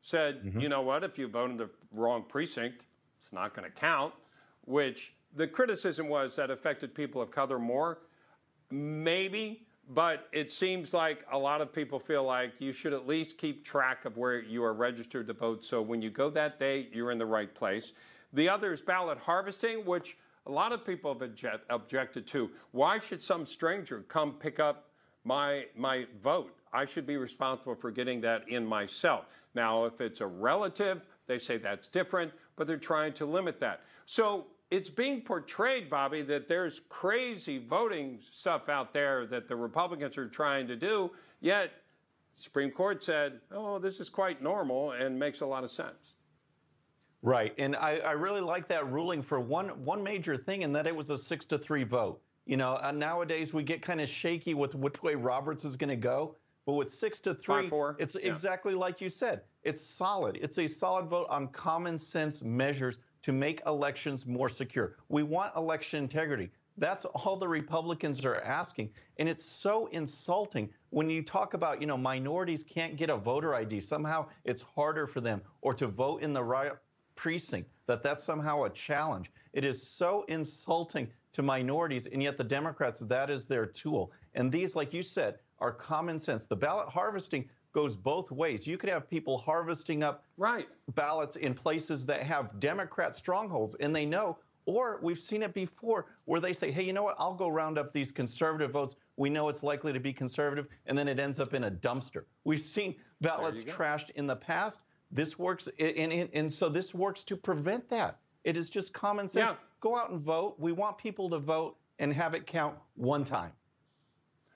said, you know what, if you vote in the wrong precinct, it's not going to count, which the criticism was that affected people of color more. Maybe, but it seems like a lot of people feel like you should at least keep track of where you are registered to vote, so when you go that day, you're in the right place. The other is ballot harvesting, which a lot of people have objected to. Why should some stranger come pick up my vote? I should be responsible for getting that in myself. Now, if it's a relative, they say that's different, but they're trying to limit that. So it's being portrayed, Bobby, that there's crazy voting stuff out there that the Republicans are trying to do, yet the Supreme Court said, oh, this is quite normal and makes a lot of sense. Right, and I really like that ruling for one major thing, in that it was a 6-3 vote. You know, nowadays we get kind of shaky with which way Roberts is going to go, but with 6-3, 5-4, it's exactly like you said. It's solid. It's a solid vote on common sense measures to make elections more secure. We want election integrity. That's all the Republicans are asking. And it's so insulting when you talk about, you know, minorities can't get a voter ID. Somehow it's harder for them, or to vote in the right precinct, that's somehow a challenge. It is so insulting to minorities, and yet the Democrats, that is their tool. And these, like you said, are common sense. The ballot harvesting goes both ways. You could have people harvesting up ballots in places that have Democrat strongholds, and they know, or we've seen it before where they say, hey, you know what, I'll go round up these conservative votes. We know it's likely to be conservative, and then it ends up in a dumpster. We've seen ballots trashed in the past. This works, and so this works to prevent that. It is just common sense. Go out and vote. We want people to vote and have it count one time.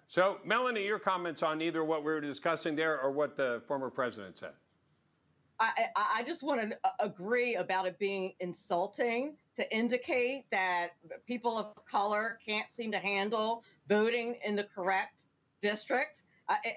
So, Melanie, your comments on either what we were discussing there or what the former president said? I just want to agree about it being insulting to indicate that people of color can't seem to handle voting in the correct district.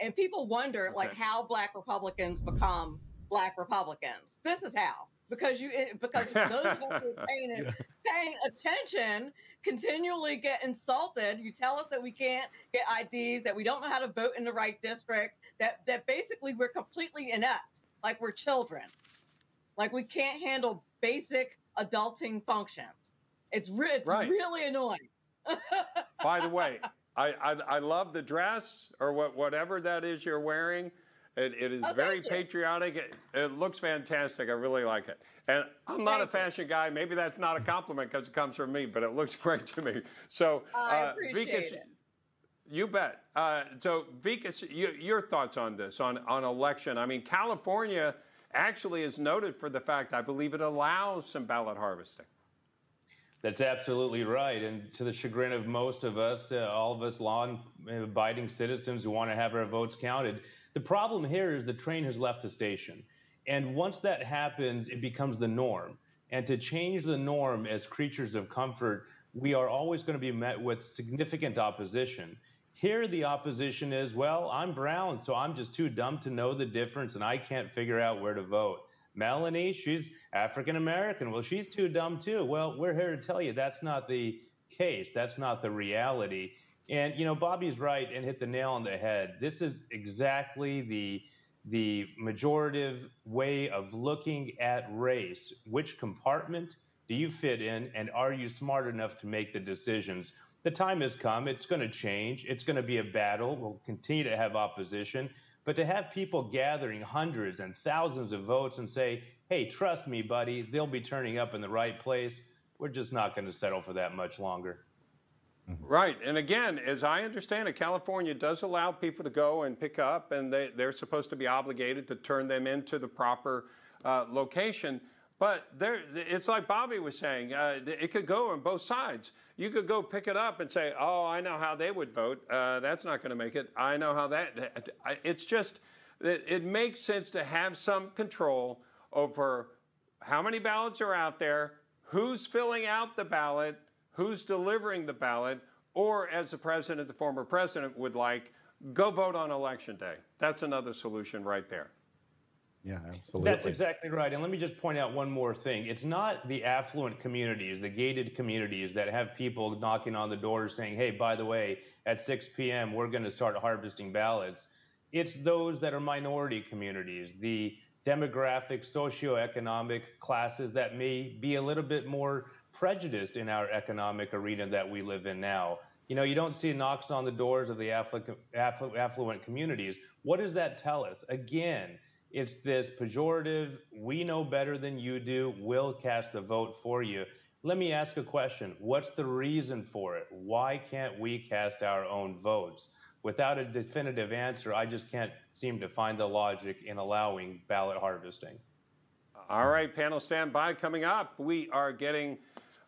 And people wonder, like, how Black Republicans become Black Republicans. This is how. Because those of us who are paying attention continually get insulted. You tell us that we can't get IDs, that we don't know how to vote in the right district, that basically we're completely inept, like we're children, like we can't handle basic adulting functions. It's really annoying. By the way, I love the dress, or whatever that is you're wearing. It is very patriotic. It looks fantastic. I really like it. And I'm not a fashion guy. Maybe that's not a compliment because it comes from me, but it looks great to me. So, I appreciate it. You bet. So, Vikas, your thoughts on this, on election? I mean, California actually is noted for the fact, I believe, it allows some ballot harvesting. That's absolutely right. And to the chagrin of most of us, all of us law-abiding citizens who want to have our votes counted, the problem here is the train has left the station. And once that happens, it becomes the norm. And to change the norm as creatures of comfort, we are always going to be met with significant opposition. Here, the opposition is, well, I'm brown, so I'm just too dumb to know the difference, and I can't figure out where to vote. Melanie, she's African-American. Well, she's too dumb, too. Well, we're here to tell you that's not the case. That's not the reality. And, you know, Bobby's right and hit the nail on the head. This is exactly the majorative way of looking at race. Which compartment do you fit in, and are you smart enough to make the decisions? The time has come. It's going to change. It's going to be a battle. We'll continue to have opposition. But to have people gathering hundreds and thousands of votes and say, hey, trust me, buddy, they'll be turning up in the right place, we're just not going to settle for that much longer. Right. And again, as I understand it, California does allow people to go and pick up, and they're supposed to be obligated to turn them into the proper location. But it's like Bobby was saying, it could go on both sides. You could go pick it up and say, oh, I know how they would vote. That's not going to make it. I know how that. It's just, it makes sense to have some control over how many ballots are out there, who's filling out the ballot, who's delivering the ballot, or as the former president would like, go vote on election day. That's another solution right there. Yeah, absolutely. That's exactly right. And let me just point out one more thing. It's not the affluent communities, the gated communities that have people knocking on the doors saying, hey, by the way, at 6 p.m., we're going to start harvesting ballots. It's those that are minority communities, the demographic, socioeconomic classes that may be a little bit more prejudiced in our economic arena that we live in now. You know, you don't see knocks on the doors of the affluent communities. What does that tell us? Again, it's this pejorative, we know better than you do, we'll cast the vote for you. Let me ask a question. What's the reason for it? Why can't we cast our own votes? Without a definitive answer, I just can't seem to find the logic in allowing ballot harvesting. All right, panel, stand by. Coming up, we are getting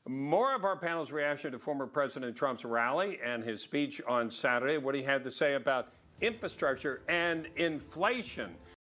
more of our panel's reaction to former President Trump's rally and his speech on Saturday, what he had to say about infrastructure and inflation.